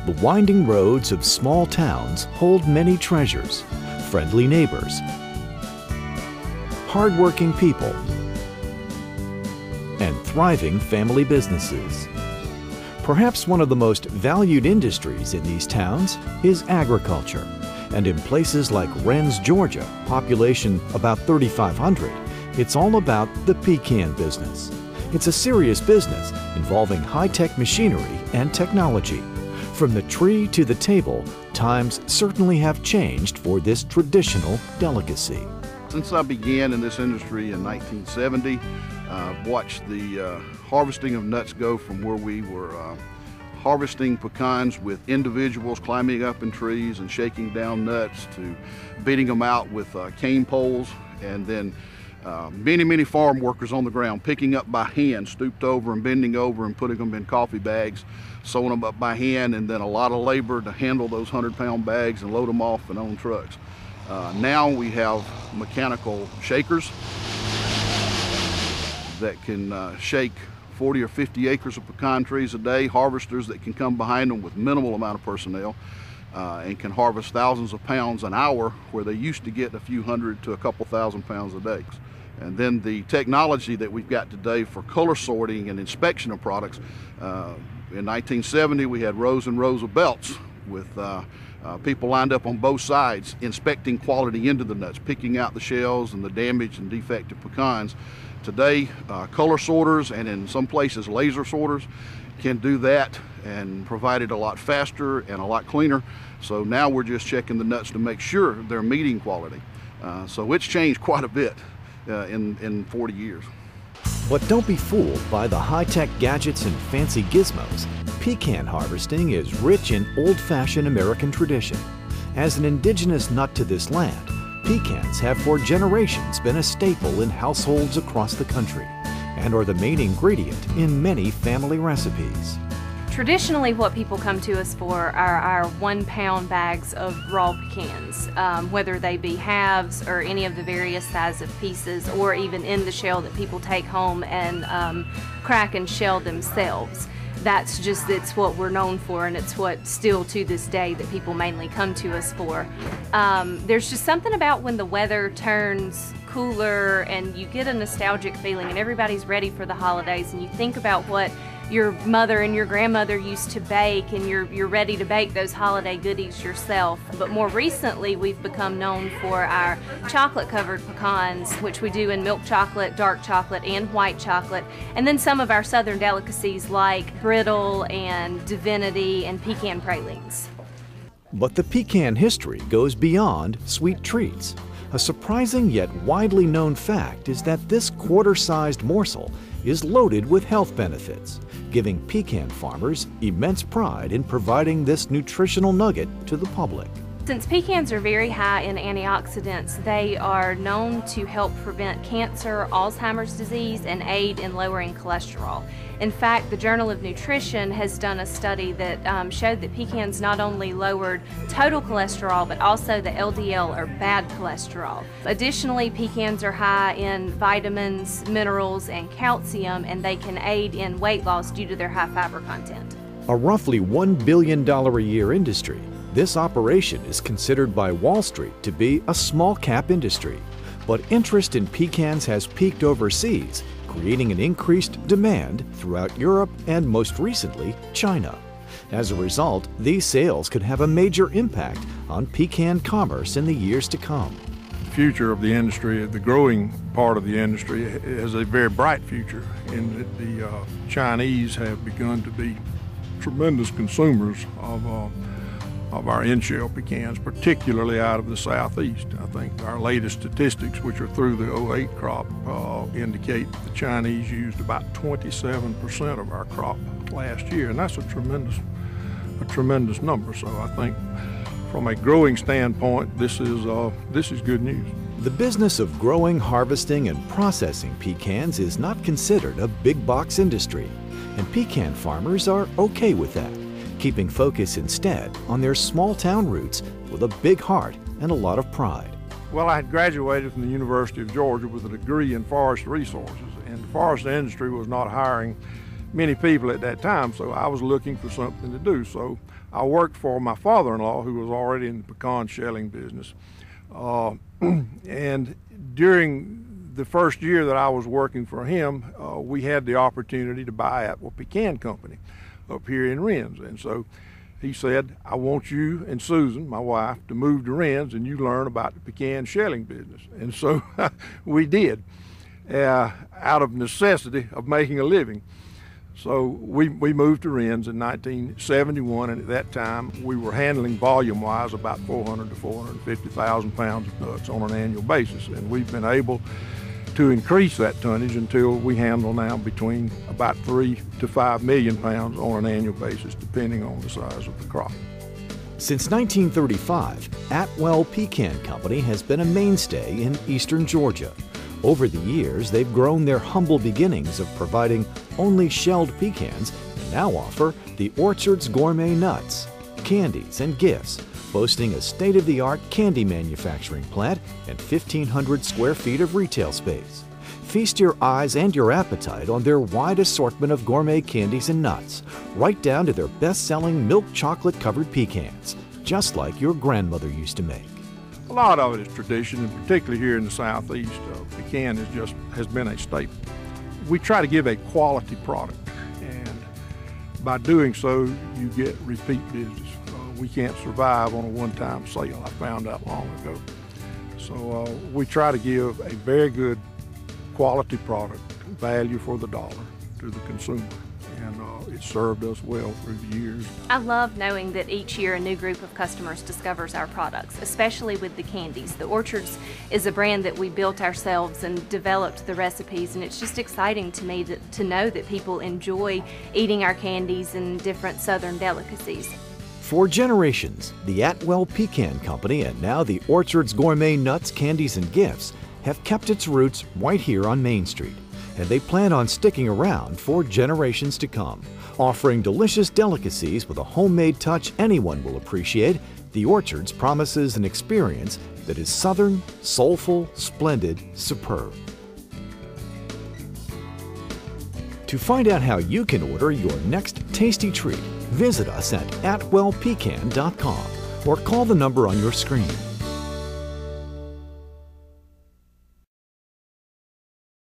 The winding roads of small towns hold many treasures, friendly neighbors, hardworking people, and thriving family businesses. Perhaps one of the most valued industries in these towns is agriculture. And in places like Wren's, Georgia, population about 3,500, it's all about the pecan business. It's a serious business involving high-tech machinery and technology. From the tree to the table, times certainly have changed for this traditional delicacy. Since I began in this industry in 1970, I've watched the harvesting of nuts go from where we were harvesting pecans with individuals climbing up in trees and shaking down nuts to beating them out with cane poles, and then many farm workers on the ground picking up by hand, stooped over and bending over and putting them in coffee bags, sewing them up by hand, and then a lot of labor to handle those 100-pound bags and load them off and on trucks. Now we have mechanical shakers that can shake 40 or 50 acres of pecan trees a day, harvesters that can come behind them with minimal amount of personnel and can harvest thousands of pounds an hour where they used to get a few hundred to a couple thousand pounds a day. And then the technology that we've got today for color sorting and inspection of products. In 1970 we had rows and rows of belts with people lined up on both sides inspecting quality into the nuts, picking out the shells and the damaged and defective pecans. Today, color sorters and in some places laser sorters can do that and provide it a lot faster and a lot cleaner. So now we're just checking the nuts to make sure they're meeting quality. So it's changed quite a bit in 40 years. But don't be fooled by the high-tech gadgets and fancy gizmos. Pecan harvesting is rich in old-fashioned American tradition. As an indigenous nut to this land, pecans have for generations been a staple in households across the country and are the main ingredient in many family recipes. Traditionally, what people come to us for are our 1-pound bags of raw pecans, whether they be halves or any of the various size of pieces, or even in the shell that people take home and crack and shell themselves. It's what we're known for, and it's what still to this day that people mainly come to us for. There's just something about when the weather turns cooler and you get a nostalgic feeling and everybody's ready for the holidays, and you think about what your mother and your grandmother used to bake, and you're ready to bake those holiday goodies yourself. But more recently, we've become known for our chocolate-covered pecans, which we do in milk chocolate, dark chocolate, and white chocolate, and then some of our southern delicacies like brittle and divinity and pecan pralines. But the pecan history goes beyond sweet treats. A surprising yet widely known fact is that this quarter-sized morsel is loaded with health benefits, giving pecan farmers immense pride in providing this nutritional nugget to the public. Since pecans are very high in antioxidants, they are known to help prevent cancer, Alzheimer's disease, and aid in lowering cholesterol. In fact, the Journal of Nutrition has done a study that showed that pecans not only lowered total cholesterol, but also the LDL, or bad cholesterol. Additionally, pecans are high in vitamins, minerals, and calcium, and they can aid in weight loss due to their high fiber content. A roughly $1 billion a year industry, this operation is considered by Wall Street to be a small-cap industry. But interest in pecans has peaked overseas, creating an increased demand throughout Europe and most recently, China. As a result, these sales could have a major impact on pecan commerce in the years to come. The future of the industry, the growing part of the industry, has a very bright future in that the Chinese have begun to be tremendous consumers of our in-shell pecans, particularly out of the southeast. I think our latest statistics, which are through the '08 crop, indicate the Chinese used about 27% of our crop last year, and that's a tremendous number. So I think from a growing standpoint, this is good news. The business of growing, harvesting, and processing pecans is not considered a big box industry, and pecan farmers are okay with that, keeping focus instead on their small town roots with a big heart and a lot of pride. Well, I had graduated from the University of Georgia with a degree in forest resources, and the forest industry was not hiring many people at that time, so I was looking for something to do. So I worked for my father-in-law, who was already in the pecan shelling business. And during the first year that I was working for him, we had the opportunity to buy Atwell Pecan Company up here in Rennes. And so he said, I want you and Susan, my wife, to move to Rennes and you learn about the pecan shelling business. And so we did, out of necessity of making a living. So we moved to Rennes in 1971, and at that time we were handling volume-wise about 400 to 450,000 pounds of nuts on an annual basis, and we've been able to increase that tonnage until we handle now between about 3 to 5 million pounds on an annual basis, depending on the size of the crop. Since 1935, Atwell Pecan Company has been a mainstay in eastern Georgia. Over the years, they've grown their humble beginnings of providing only shelled pecans and now offer the Orchard's gourmet nuts, candies, and gifts, boasting a state-of-the-art candy manufacturing plant and 1,500 square feet of retail space. Feast your eyes and your appetite on their wide assortment of gourmet candies and nuts, right down to their best-selling milk chocolate-covered pecans, just like your grandmother used to make. A lot of it is tradition, and particularly here in the Southeast, pecan has been a staple. We try to give a quality product, and by doing so, you get repeat business. We can't survive on a one-time sale. I found out long ago. So we try to give a very good quality product, value for the dollar, to the consumer. And it served us well through the years. I love knowing that each year a new group of customers discovers our products, especially with the candies. The Orchards is a brand that we built ourselves and developed the recipes, and it's just exciting to me to know that people enjoy eating our candies and different southern delicacies. For generations, the Atwell Pecan Company and now the Orchard's Gourmet Nuts, Candies, and Gifts have kept its roots right here on Main Street, and they plan on sticking around for generations to come. Offering delicious delicacies with a homemade touch anyone will appreciate, the Orchards promises an experience that is southern, soulful, splendid, superb. To find out how you can order your next tasty treat, visit us at atwellpecan.com or call the number on your screen.